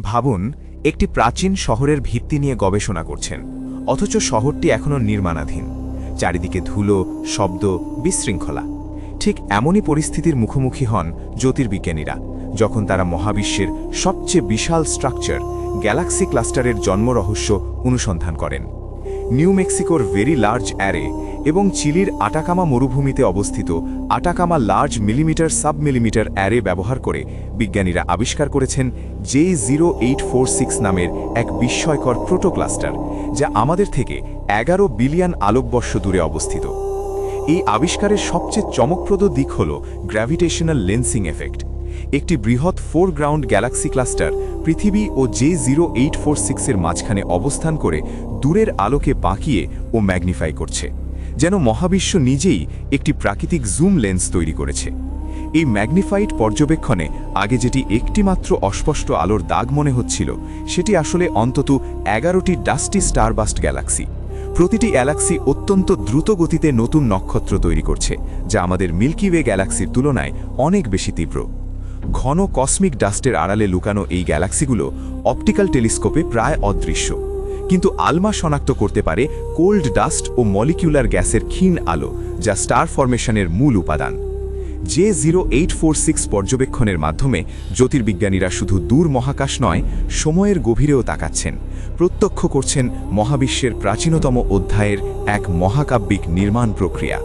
ভাবুন, একটি প্রাচীন শহরের ভিত্তি নিয়ে গবেষণা করছেন, অথচ শহরটি এখনও নির্মাণাধীন। চারিদিকে ধুলো, শব্দ, বিশৃঙ্খলা। ঠিক এমনই পরিস্থিতির মুখোমুখি হন জ্যোতির্বিজ্ঞানীরা, যখন তারা মহাবিশ্বের সবচেয়ে বিশাল স্ট্রাকচার গ্যালাক্সি ক্লাস্টারের জন্মরহস্য অনুসন্ধান করেন। নিউ মেক্সিকোর ভেরি লার্জ অ্যারে এবং চিলির আটাকামা মরুভূমিতে অবস্থিত আটাকামা large millimetre sub millimetre array ব্যবহার করে বিজ্ঞানীরা আবিষ্কার করেছেন J0846 নামের এক বিস্ময়কর প্রোটোক্লাস্টার, যা আমাদের থেকে 11 বিলিয়ন আলোকবর্ষ দূরে অবস্থিত। এই আবিষ্কারের সবচেয়ে চমকপ্রদ দিক হল গ্র্যাভিটেশনাল লেন্সিং এফেক্ট। একটি বৃহৎ ফোরগ্রাউন্ড গ্যালাক্সি ক্লাস্টার পৃথিবী ও J0846 এর মাঝখানে অবস্থান করে দূরের আলোকে বাঁকিয়ে ও ম্যাগনিফাই করছে, যেন মহাবিশ্ব নিজেই একটি প্রাকৃতিক জুম লেন্স তৈরি করেছে। এই ম্যাগনিফাইড পর্যবেক্ষণে আগে যেটি একটিমাত্র অস্পষ্ট আলোর দাগ মনে হচ্ছিল, সেটি আসলে অন্তত 11টি ডাস্টি স্টারবাস্ট গ্যালাক্সি। প্রতিটি গ্যালাক্সি অত্যন্ত দ্রুত গতিতে নতুন নক্ষত্র তৈরি করছে, যা আমাদের মিল্কি ওয়ে গ্যালাক্সির তুলনায় অনেক বেশি তীব্র। ঘন কসমিক ডাস্টের আড়ালে লুকানো এই গ্যালাক্সিগুলো অপটিক্যাল টেলিস্কোপে প্রায় অদৃশ্য, কিন্তু আলমা শনাক্ত করতে পারে কোল্ড ডাস্ট ও মলিকিউলার গ্যাসের ক্ষীণ আলো, যা স্টার ফরমেশনের মূল উপাদান। J0846 পর্যবেক্ষণের মাধ্যমে জ্যোতির্বিজ্ঞানীরা শুধু দূর মহাকাশ নয়, সময়ের গভীরেও তাকাচ্ছেন, প্রত্যক্ষ করছেন মহাবিশ্বের প্রাচীনতম অধ্যায়ের এক মহাকাব্যিক নির্মাণ প্রক্রিয়া।